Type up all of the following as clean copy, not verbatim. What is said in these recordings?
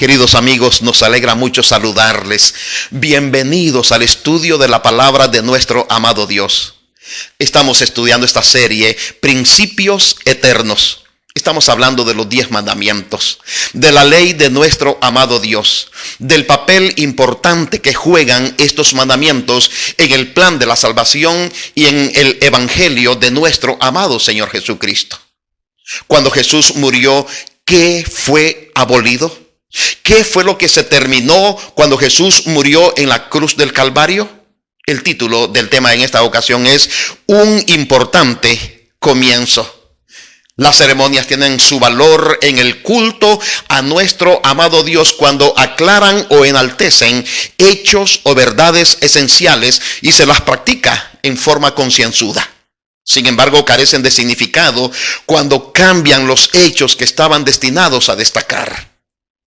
Queridos amigos, nos alegra mucho saludarles. Bienvenidos al estudio de la palabra de nuestro amado Dios. Estamos estudiando esta serie, Principios Eternos. Estamos hablando de los 10 mandamientos, de la ley de nuestro amado Dios, del papel importante que juegan estos mandamientos en el plan de la salvación y en el evangelio de nuestro amado Señor Jesucristo. Cuando Jesús murió, ¿qué fue abolido? ¿Qué fue lo que se terminó cuando Jesús murió en la cruz del Calvario? El título del tema en esta ocasión es Un importante comienzo. Las ceremonias tienen su valor en el culto a nuestro amado Dios cuando aclaran o enaltecen hechos o verdades esenciales y se las practica en forma concienzuda. Sin embargo, carecen de significado cuando cambian los hechos que estaban destinados a destacar.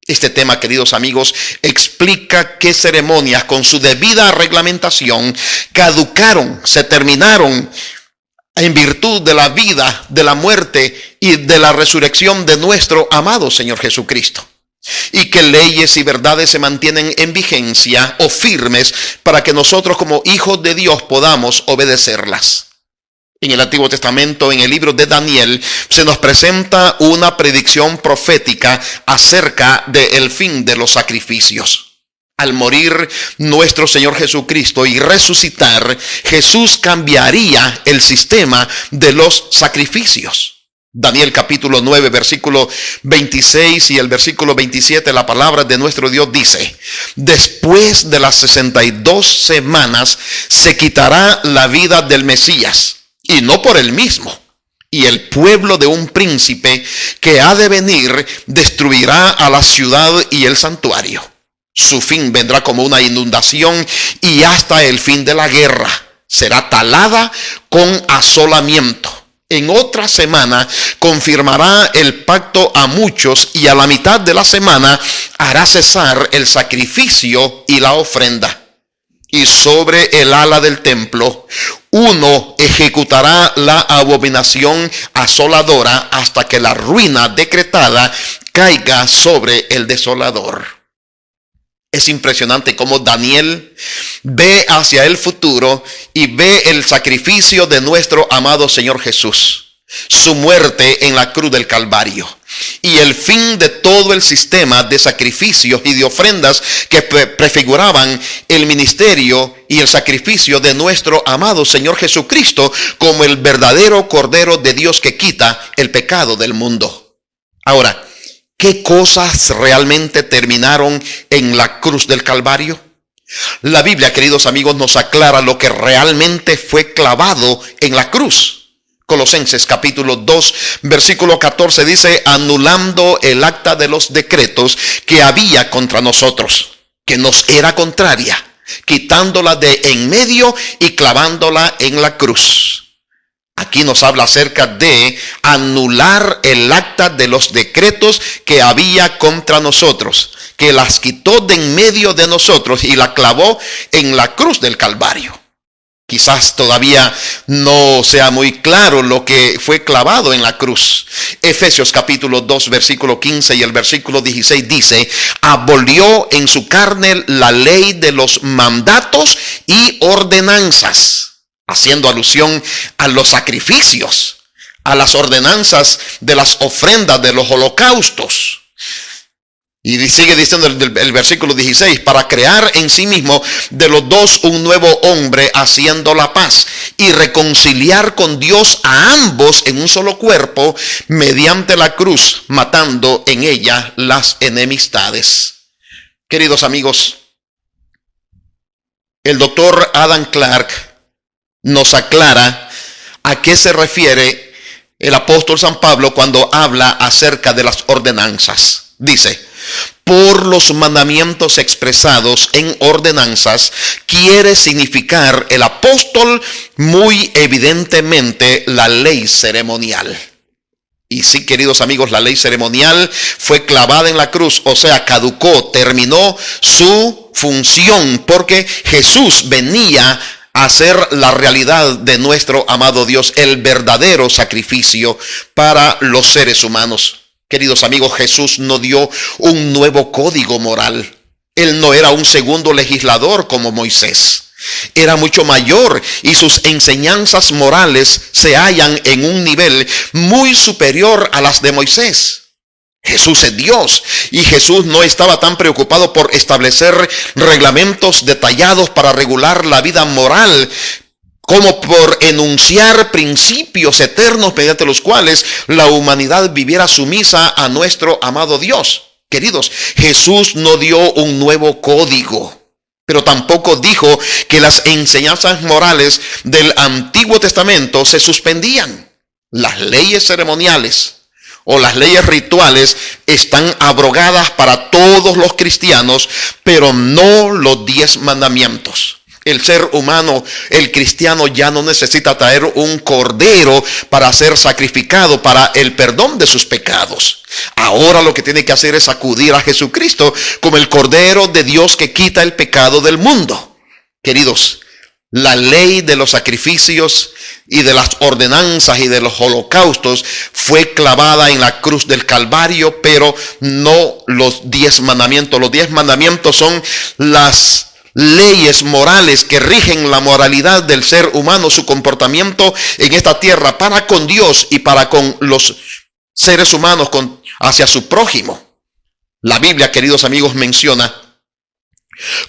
Este tema, queridos amigos, explica qué ceremonias con su debida reglamentación caducaron, se terminaron en virtud de la vida, de la muerte y de la resurrección de nuestro amado Señor Jesucristo. Y qué leyes y verdades se mantienen en vigencia o firmes para que nosotros como hijos de Dios podamos obedecerlas. En el Antiguo Testamento, en el libro de Daniel, se nos presenta una predicción profética acerca del fin de los sacrificios. Al morir nuestro Señor Jesucristo y resucitar, Jesús cambiaría el sistema de los sacrificios. Daniel capítulo 9, versículo 26 y el versículo 27, la palabra de nuestro Dios dice: después de las 62 semanas se quitará la vida del Mesías, y no por él mismo. Y el pueblo de un príncipe que ha de venir destruirá a la ciudad y el santuario. Su fin vendrá como una inundación y hasta el fin de la guerra. Será talada con asolamiento. En otra semana confirmará el pacto a muchos y a la mitad de la semana hará cesar el sacrificio y la ofrenda. Y sobre el ala del templo, uno ejecutará la abominación asoladora hasta que la ruina decretada caiga sobre el desolador. Es impresionante cómo Daniel ve hacia el futuro y ve el sacrificio de nuestro amado Señor Jesús, su muerte en la cruz del Calvario y el fin de todo el sistema de sacrificios y de ofrendas que prefiguraban el ministerio y el sacrificio de nuestro amado Señor Jesucristo como el verdadero Cordero de Dios que quita el pecado del mundo. Ahora, ¿qué cosas realmente terminaron en la cruz del Calvario? La Biblia, queridos amigos, nos aclara lo que realmente fue clavado en la cruz. Colosenses capítulo 2, versículo 14 dice: anulando el acta de los decretos que había contra nosotros, que nos era contraria, quitándola de en medio y clavándola en la cruz. Aquí nos habla acerca de anular el acta de los decretos que había contra nosotros, que las quitó de en medio de nosotros y la clavó en la cruz del Calvario. Quizás todavía no sea muy claro lo que fue clavado en la cruz. Efesios capítulo 2, versículo 15 y el versículo 16 dice: abolió en su carne la ley de los mandatos y ordenanzas, haciendo alusión a los sacrificios, a las ordenanzas de las ofrendas, de los holocaustos. Y sigue diciendo el versículo 16, para crear en sí mismo de los dos un nuevo hombre, haciendo la paz y reconciliar con Dios a ambos en un solo cuerpo mediante la cruz, matando en ella las enemistades. Queridos amigos, el doctor Adam Clark nos aclara a qué se refiere el apóstol San Pablo cuando habla acerca de las ordenanzas. Dice: por los mandamientos expresados en ordenanzas, quiere significar el apóstol muy evidentemente la ley ceremonial. Y sí, queridos amigos, la ley ceremonial fue clavada en la cruz, o sea, caducó, terminó su función, porque Jesús venía a ser la realidad de nuestro amado Dios, el verdadero sacrificio para los seres humanos. Queridos amigos, Jesús no dio un nuevo código moral. Él no era un segundo legislador como Moisés. Era mucho mayor y sus enseñanzas morales se hallan en un nivel muy superior a las de Moisés. Jesús es Dios y Jesús no estaba tan preocupado por establecer reglamentos detallados para regular la vida moral como por enunciar principios eternos mediante los cuales la humanidad viviera sumisa a nuestro amado Dios. Queridos, Jesús no dio un nuevo código, pero tampoco dijo que las enseñanzas morales del Antiguo Testamento se suspendían. Las leyes ceremoniales o las leyes rituales están abrogadas para todos los cristianos, pero no los 10 mandamientos. El ser humano, el cristiano, ya no necesita traer un cordero para ser sacrificado para el perdón de sus pecados. Ahora lo que tiene que hacer es acudir a Jesucristo como el Cordero de Dios que quita el pecado del mundo. Queridos, la ley de los sacrificios y de las ordenanzas y de los holocaustos fue clavada en la cruz del Calvario, pero no los 10 mandamientos. Los 10 mandamientos son las leyes morales que rigen la moralidad del ser humano, su comportamiento en esta tierra para con Dios y para con los seres humanos, hacia su prójimo. La Biblia, queridos amigos, menciona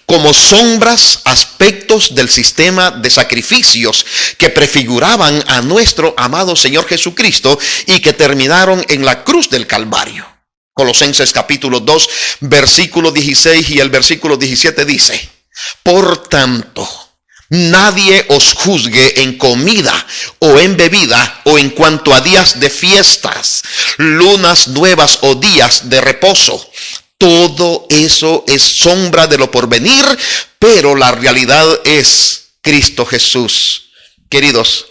como sombras aspectos del sistema de sacrificios que prefiguraban a nuestro amado Señor Jesucristo y que terminaron en la cruz del Calvario. Colosenses capítulo 2, versículo 16 y el versículo 17 dice: por tanto, nadie os juzgue en comida o en bebida o en cuanto a días de fiestas, lunas nuevas o días de reposo. Todo eso es sombra de lo porvenir, pero la realidad es Cristo Jesús. Queridos,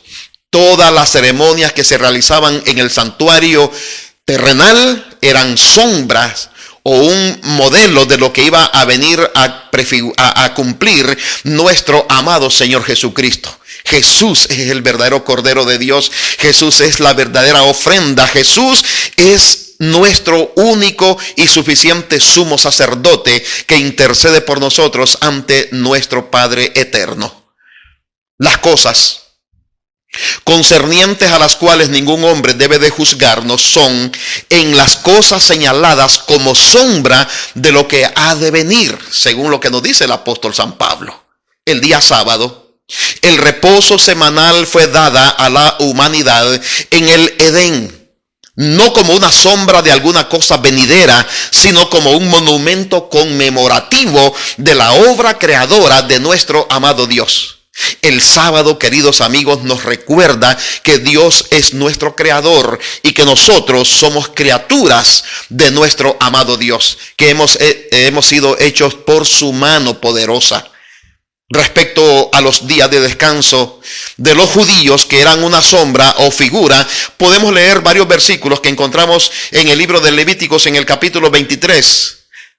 todas las ceremonias que se realizaban en el santuario terrenal eran sombras o un modelo de lo que iba a venir a cumplir nuestro amado Señor Jesucristo. Jesús es el verdadero Cordero de Dios. Jesús es la verdadera ofrenda. Jesús es nuestro único y suficiente sumo sacerdote que intercede por nosotros ante nuestro Padre eterno. Las cosas concernientes a las cuales ningún hombre debe de juzgarnos son en las cosas señaladas como sombra de lo que ha de venir, según lo que nos dice el apóstol San Pablo. El día sábado, el reposo semanal fue dada a la humanidad en el Edén, no como una sombra de alguna cosa venidera, sino como un monumento conmemorativo de la obra creadora de nuestro amado Dios. El sábado, queridos amigos, nos recuerda que Dios es nuestro creador y que nosotros somos criaturas de nuestro amado Dios, que hemos sido hechos por su mano poderosa. Respecto a los días de descanso de los judíos, que eran una sombra o figura, podemos leer varios versículos que encontramos en el libro de Levíticos en el capítulo 23.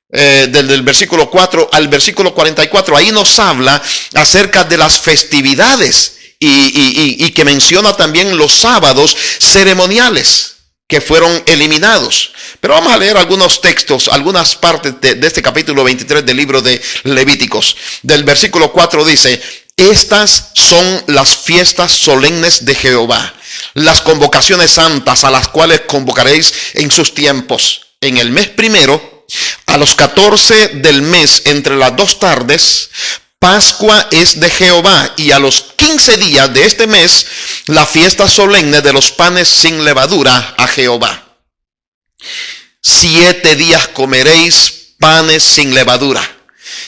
Del versículo 4 al versículo 44, ahí nos habla acerca de las festividades y que menciona también los sábados ceremoniales que fueron eliminados. Pero vamos a leer algunos textos, algunas partes de este capítulo 23 del libro de Levíticos. Del versículo 4 dice: estas son las fiestas solemnes de Jehová, las convocaciones santas a las cuales convocaréis en sus tiempos. En el mes primero, a los 14 del mes, entre las 2 tardes, Pascua es de Jehová, y a los 15 días de este mes, la fiesta solemne de los panes sin levadura a Jehová. 7 días comeréis panes sin levadura.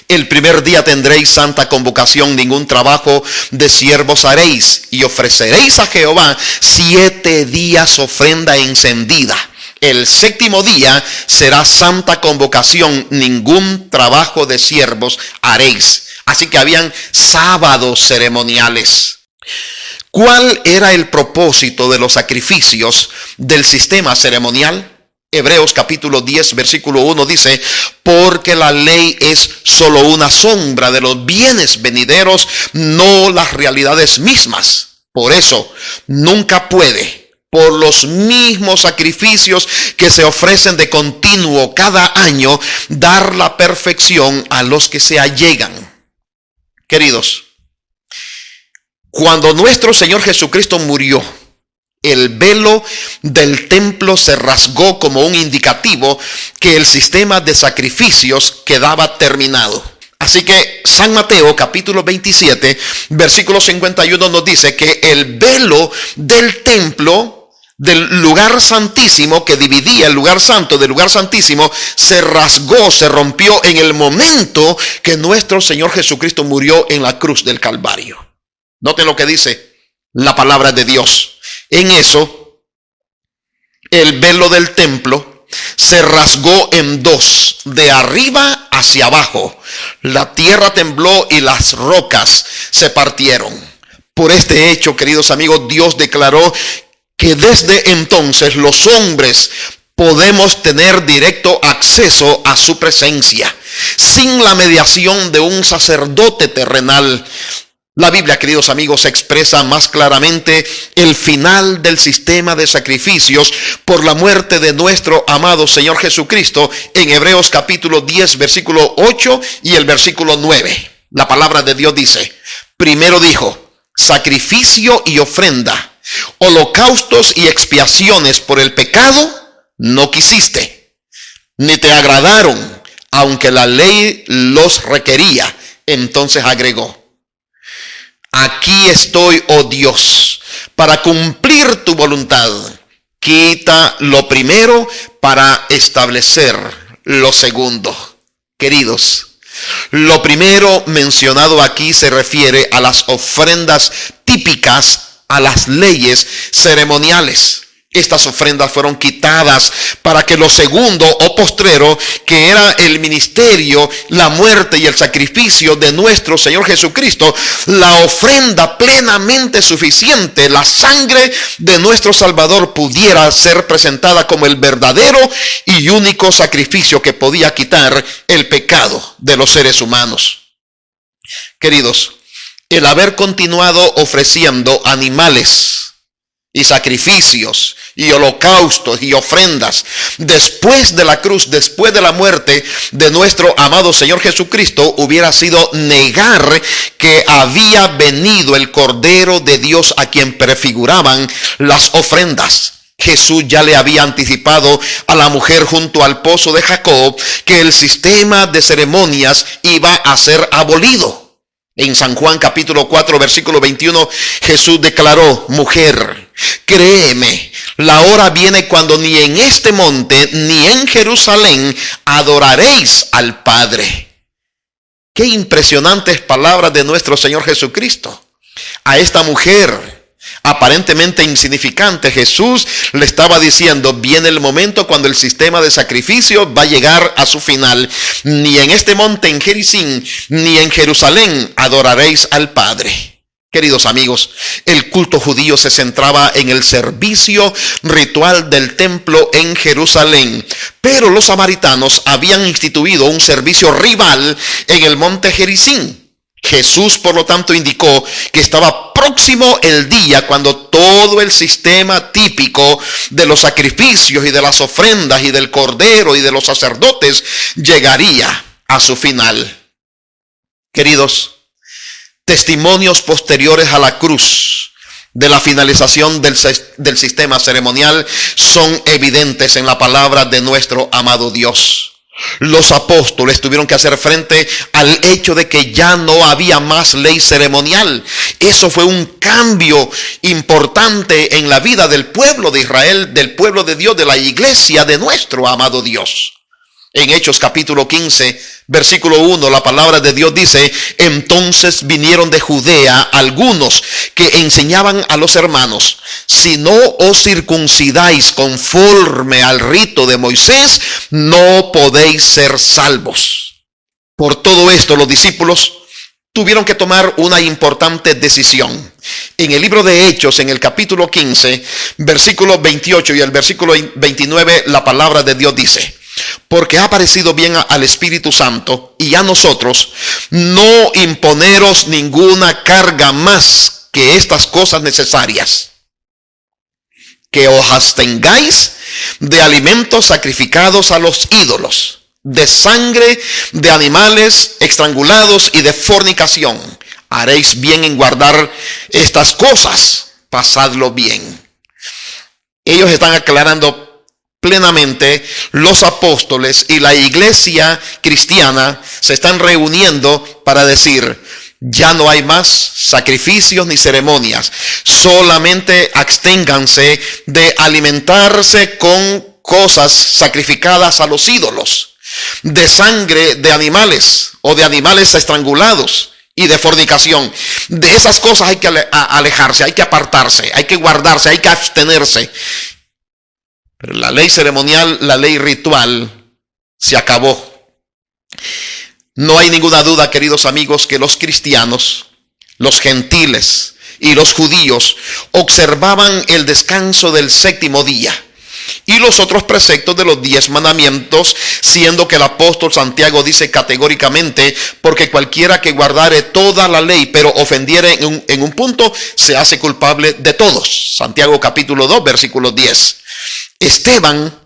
El primer día tendréis santa convocación, ningún trabajo de siervos haréis, y ofreceréis a Jehová 7 días ofrenda encendida. El 7º día será santa convocación, ningún trabajo de siervos haréis. Así que habían sábados ceremoniales. ¿Cuál era el propósito de los sacrificios del sistema ceremonial? Hebreos capítulo 10, versículo 1 dice: porque la ley es solo una sombra de los bienes venideros, no las realidades mismas. Por eso, nunca puede por los mismos sacrificios que se ofrecen de continuo cada año, dar la perfección a los que se allegan. Queridos, cuando nuestro Señor Jesucristo murió, el velo del templo se rasgó como un indicativo que el sistema de sacrificios quedaba terminado. Así que San Mateo capítulo 27, versículo 51 nos dice que el velo del templo, del lugar santísimo, que dividía el lugar santo del lugar santísimo, se rasgó, se rompió en el momento que nuestro Señor Jesucristo murió en la cruz del Calvario. Noten lo que dice la palabra de Dios. En eso, el velo del templo se rasgó en dos, de arriba hacia abajo. La tierra tembló y las rocas se partieron. Por este hecho, queridos amigos, Dios declaró que desde entonces los hombres podemos tener directo acceso a su presencia, sin la mediación de un sacerdote terrenal. La Biblia, queridos amigos, expresa más claramente el final del sistema de sacrificios por la muerte de nuestro amado Señor Jesucristo en Hebreos capítulo 10, versículo 8 y el versículo 9. La palabra de Dios dice, primero dijo, sacrificio y ofrenda, holocaustos y expiaciones por el pecado no quisiste, ni te agradaron, aunque la ley los requería. Entonces agregó, aquí estoy, oh Dios, para cumplir tu voluntad. Quita lo primero para establecer lo segundo. Queridos, lo primero mencionado aquí se refiere a las ofrendas típicas, a las leyes ceremoniales. Estas ofrendas fueron quitadas para que lo segundo o postrero, que era el ministerio, la muerte y el sacrificio de nuestro Señor Jesucristo, la ofrenda plenamente suficiente, la sangre de nuestro Salvador, pudiera ser presentada como el verdadero y único sacrificio que podía quitar el pecado de los seres humanos. Queridos, el haber continuado ofreciendo animales y sacrificios y holocaustos y ofrendas después de la cruz, después de la muerte de nuestro amado Señor Jesucristo, hubiera sido negar que había venido el Cordero de Dios a quien prefiguraban las ofrendas. Jesús ya le había anticipado a la mujer junto al pozo de Jacob que el sistema de ceremonias iba a ser abolido. En San Juan capítulo 4 versículo 21, Jesús declaró, mujer, créeme, la hora viene cuando ni en este monte ni en Jerusalén adoraréis al Padre. Qué impresionantes palabras de nuestro Señor Jesucristo. A esta mujer aparentemente insignificante, Jesús le estaba diciendo, viene el momento cuando el sistema de sacrificio va a llegar a su final. Ni en este monte en Gerizim, ni en Jerusalén adoraréis al Padre. Queridos amigos, el culto judío se centraba en el servicio ritual del templo en Jerusalén, pero los samaritanos habían instituido un servicio rival en el monte Gerizim. Jesús, por lo tanto, indicó que estaba próximo el día cuando todo el sistema típico de los sacrificios y de las ofrendas y del cordero y de los sacerdotes llegaría a su final. Queridos, testimonios posteriores a la cruz de la finalización del sistema ceremonial son evidentes en la palabra de nuestro amado Dios. Los apóstoles tuvieron que hacer frente al hecho de que ya no había más ley ceremonial. Eso fue un cambio importante en la vida del pueblo de Israel, del pueblo de Dios, de la iglesia de nuestro amado Dios. En Hechos capítulo 15, versículo 1, la palabra de Dios dice, entonces vinieron de Judea algunos que enseñaban a los hermanos, si no os circuncidáis conforme al rito de Moisés, no podéis ser salvos. Por todo esto, los discípulos tuvieron que tomar una importante decisión. En el libro de Hechos, en el capítulo 15, versículo 28 y el versículo 29, la palabra de Dios dice, porque ha parecido bien al Espíritu Santo y a nosotros no imponeros ninguna carga más que estas cosas necesarias. que os abstengáis de alimentos sacrificados a los ídolos, de sangre de animales estrangulados y de fornicación. Haréis bien en guardar estas cosas, pasadlo bien. Ellos están aclarando plenamente, los apóstoles y la iglesia cristiana se están reuniendo para decir: ya no hay más sacrificios ni ceremonias, solamente absténganse de alimentarse con cosas sacrificadas a los ídolos, de sangre de animales o de animales estrangulados y de fornicación. De esas cosas hay que alejarse, hay que apartarse, hay que guardarse, hay que abstenerse. Pero la ley ceremonial, la ley ritual, se acabó. No hay ninguna duda, queridos amigos, que los cristianos, los gentiles y los judíos observaban el descanso del séptimo día y los otros preceptos de los 10 mandamientos, siendo que el apóstol Santiago dice categóricamente: porque cualquiera que guardare toda la ley pero ofendiere en un punto, se hace culpable de todos. Santiago capítulo 2, versículo 10. Esteban,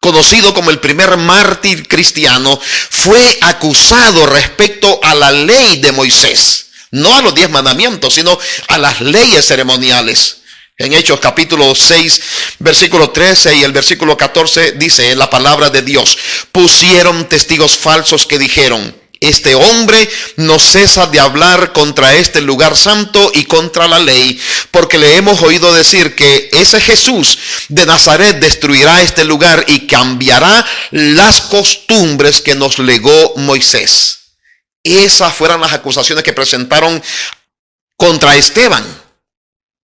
conocido como el primer mártir cristiano, fue acusado respecto a la ley de Moisés, no a los 10 mandamientos, sino a las leyes ceremoniales. En Hechos capítulo 6, versículo 13 y el versículo 14 dice la palabra de Dios: pusieron testigos falsos que dijeron: este hombre no cesa de hablar contra este lugar santo y contra la ley, porque le hemos oído decir que ese Jesús de Nazaret destruirá este lugar y cambiará las costumbres que nos legó Moisés. Esas fueron las acusaciones que presentaron contra Esteban.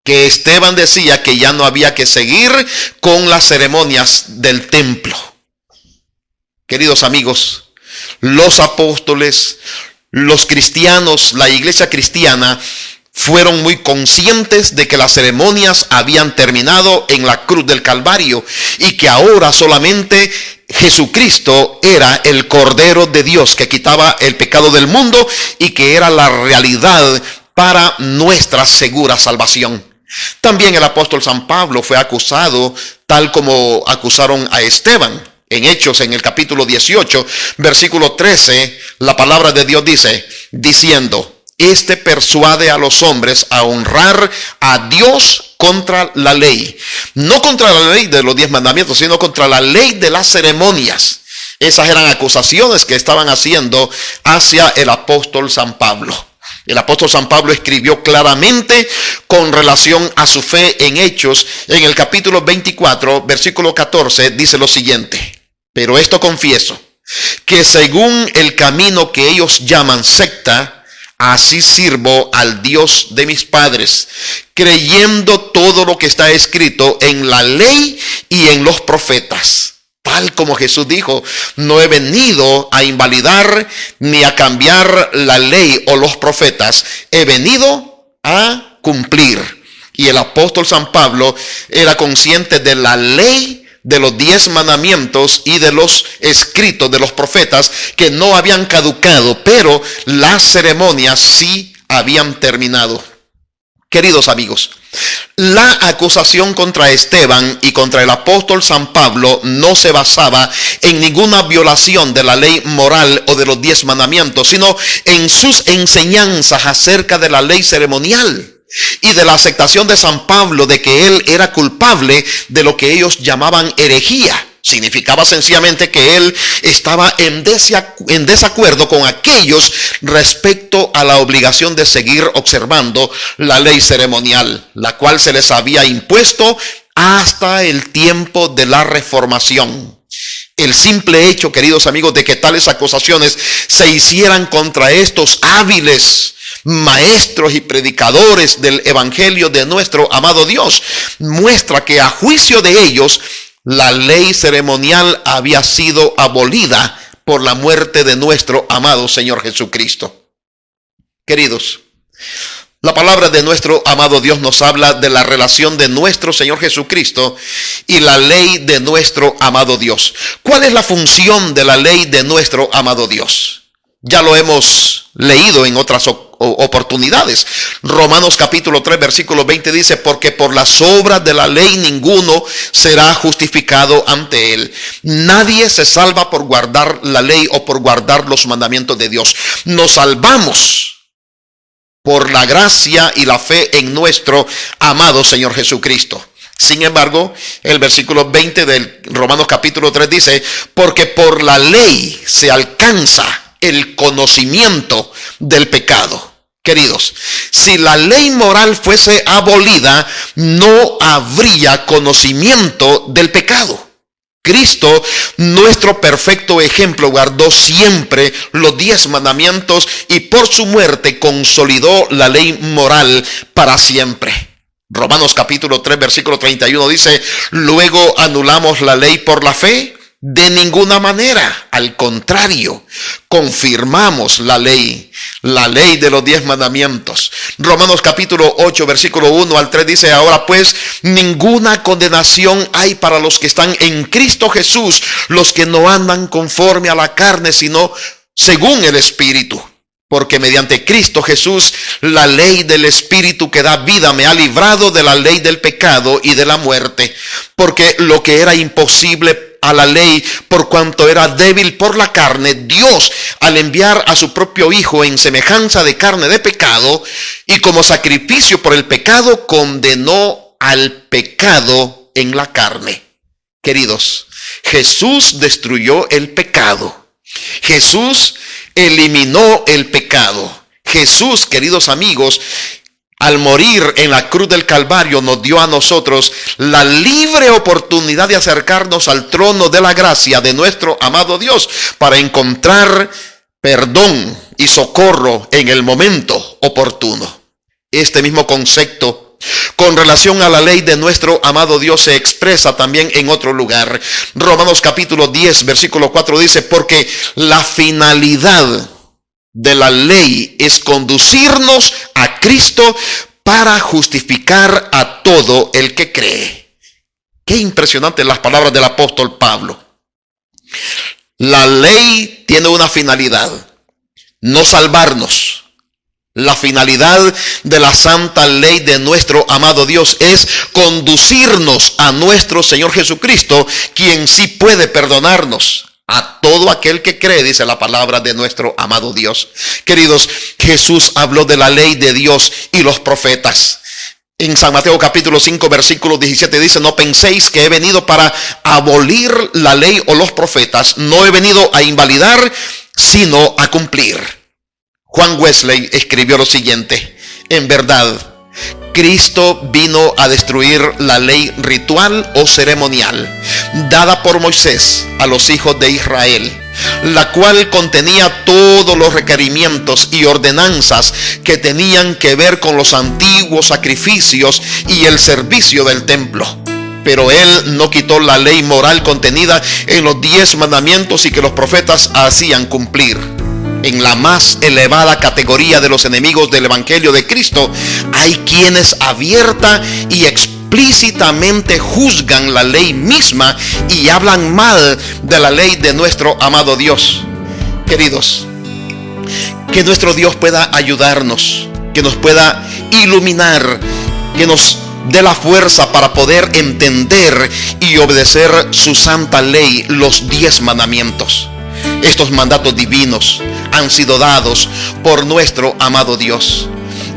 Que Esteban decía que ya no había que seguir con las ceremonias del templo. Queridos amigos, los apóstoles, los cristianos, la iglesia cristiana fueron muy conscientes de que las ceremonias habían terminado en la cruz del Calvario y que ahora solamente Jesucristo era el Cordero de Dios que quitaba el pecado del mundo y que era la realidad para nuestra segura salvación. También el apóstol San Pablo fue acusado tal como acusaron a Esteban. En Hechos, en el capítulo 18, versículo 13, la palabra de Dios dice, diciendo: este persuade a los hombres a honrar a Dios contra la ley. No contra la ley de los 10 mandamientos, sino contra la ley de las ceremonias. Esas eran acusaciones que estaban haciendo hacia el apóstol San Pablo. El apóstol San Pablo escribió claramente con relación a su fe en Hechos, en el capítulo 24, versículo 14, dice lo siguiente: pero esto confieso, que según el camino que ellos llaman secta, así sirvo al Dios de mis padres, creyendo todo lo que está escrito en la ley y en los profetas. Tal como Jesús dijo: no he venido a invalidar ni a cambiar la ley o los profetas, he venido a cumplir. Y el apóstol San Pablo era consciente de la ley, de los 10 mandamientos y de los escritos de los profetas que no habían caducado, pero las ceremonias sí habían terminado. Queridos amigos, la acusación contra Esteban y contra el apóstol San Pablo no se basaba en ninguna violación de la ley moral o de los 10 mandamientos, sino en sus enseñanzas acerca de la ley ceremonial y de la aceptación de San Pablo de que él era culpable de lo que ellos llamaban herejía. Significaba sencillamente que él estaba en desacuerdo con aquellos respecto a la obligación de seguir observando la ley ceremonial, la cual se les había impuesto hasta el tiempo de la Reformación. El simple hecho, queridos amigos, de que tales acusaciones se hicieran contra estos hábiles maestros y predicadores del evangelio de nuestro amado Dios muestra que a juicio de ellos la ley ceremonial había sido abolida por la muerte de nuestro amado Señor Jesucristo. Queridos, la palabra de nuestro amado Dios nos habla de la relación de nuestro Señor Jesucristo y la ley de nuestro amado Dios. ¿Cuál es la función de la ley de nuestro amado Dios? Ya lo hemos leído en otras oportunidades. Romanos capítulo 3 versículo 20 dice: porque por las obras de la ley ninguno será justificado ante él. Nadie se salva por guardar la ley o por guardar los mandamientos de Dios. Nos salvamos por la gracia y la fe en nuestro amado Señor Jesucristo. Sin embargo, el versículo 20 del Romanos capítulo 3 dice: porque por la ley se alcanza el conocimiento del pecado. Queridos, si la ley moral fuese abolida, no habría conocimiento del pecado. Cristo, nuestro perfecto ejemplo, guardó siempre los 10 mandamientos y por su muerte consolidó la ley moral para siempre. Romanos capítulo 3 versículo 31 dice: luego anulamos la ley por la fe. De ninguna manera, al contrario, confirmamos la ley de los 10 mandamientos. Romanos capítulo 8 versículo 1 al 3 dice: ahora pues ninguna condenación hay para los que están en Cristo Jesús, los que no andan conforme a la carne, sino según el Espíritu. Porque mediante Cristo Jesús, la ley del Espíritu que da vida me ha librado de la ley del pecado y de la muerte. Porque lo que era imposible a la ley, por cuanto era débil por la carne, Dios, al enviar a su propio Hijo en semejanza de carne de pecado, y como sacrificio por el pecado, condenó al pecado en la carne. Queridos, Jesús destruyó el pecado. Jesús eliminó el pecado. Jesús, queridos amigos, al morir en la cruz del Calvario, nos dio a nosotros la libre oportunidad de acercarnos al trono de la gracia de nuestro amado Dios para encontrar perdón y socorro en el momento oportuno. Este mismo concepto con relación a la ley de nuestro amado Dios se expresa también en otro lugar. Romanos capítulo 10 versículo 4 dice: porque la finalidad de la ley es conducirnos a Cristo para justificar a todo el que cree. Qué impresionantes las palabras del apóstol Pablo. La ley tiene una finalidad: no salvarnos. La finalidad de la santa ley de nuestro amado Dios es conducirnos a nuestro Señor Jesucristo, quien sí puede perdonarnos a todo aquel que cree, dice la palabra de nuestro amado Dios. Queridos, Jesús habló de la ley de Dios y los profetas. En San Mateo capítulo 5 versículo 17 dice: no penséis que he venido para abolir la ley o los profetas. No he venido a invalidar, sino a cumplir. Juan Wesley escribió lo siguiente: en verdad, Cristo vino a destruir la ley ritual o ceremonial dada por Moisés a los hijos de Israel, la cual contenía todos los requerimientos y ordenanzas que tenían que ver con los antiguos sacrificios y el servicio del templo. Pero él no quitó la ley moral contenida en los 10 mandamientos y que los profetas hacían cumplir. En la más elevada categoría de los enemigos del Evangelio de Cristo, hay quienes abierta y explícitamente juzgan la ley misma y hablan mal de la ley de nuestro amado Dios. Queridos, que nuestro Dios pueda ayudarnos, que nos pueda iluminar, que nos dé la fuerza para poder entender y obedecer su santa ley, los 10 mandamientos. Estos mandatos divinos han sido dados por nuestro amado Dios.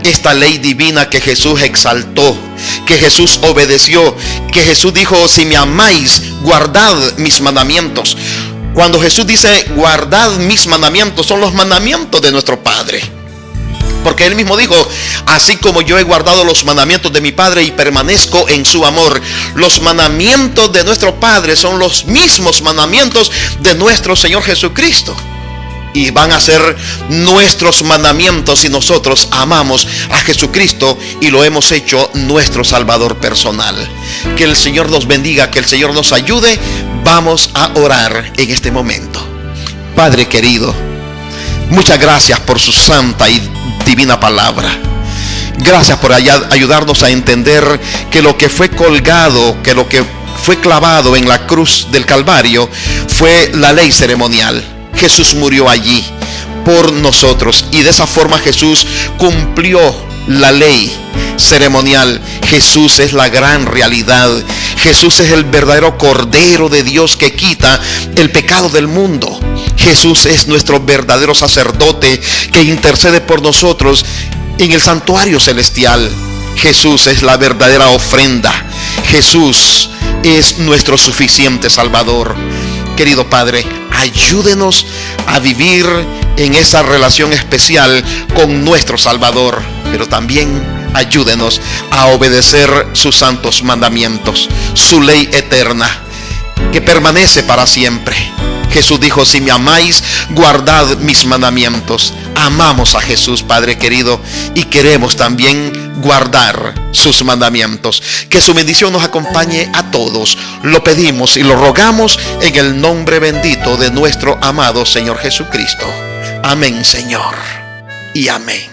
Esta ley divina que Jesús exaltó, que Jesús obedeció, que Jesús dijo: si me amáis, guardad mis mandamientos. Cuando Jesús dice guardad mis mandamientos, son los mandamientos de nuestro Padre. Porque él mismo dijo: así como yo he guardado los mandamientos de mi Padre y permanezco en su amor. Los mandamientos de nuestro Padre son los mismos mandamientos de nuestro Señor Jesucristo. Y van a ser nuestros mandamientos si nosotros amamos a Jesucristo y lo hemos hecho nuestro Salvador personal. Que el Señor nos bendiga, que el Señor nos ayude. Vamos a orar en este momento. Padre querido, muchas gracias por su santa y divina palabra. Gracias por ayudarnos a entender que lo que fue colgado, que lo que fue clavado en la cruz del Calvario fue la ley ceremonial. Jesús murió allí por nosotros. Y de esa forma Jesús cumplió la ley ceremonial. Jesús es la gran realidad. Jesús es el verdadero Cordero de Dios que quita el pecado del mundo. Jesús es nuestro verdadero sacerdote que intercede por nosotros en el santuario celestial. Jesús es la verdadera ofrenda. Jesús es nuestro suficiente Salvador. Querido Padre, ayúdenos a vivir en esa relación especial con nuestro Salvador, pero también ayúdenos a obedecer sus santos mandamientos, su ley eterna, que permanece para siempre. Jesús dijo: si me amáis, guardad mis mandamientos. Amamos a Jesús, Padre querido, y queremos también guardar sus mandamientos. Que su bendición nos acompañe a todos. Lo pedimos y lo rogamos en el nombre bendito de nuestro amado Señor Jesucristo. Amén, Señor, y amén.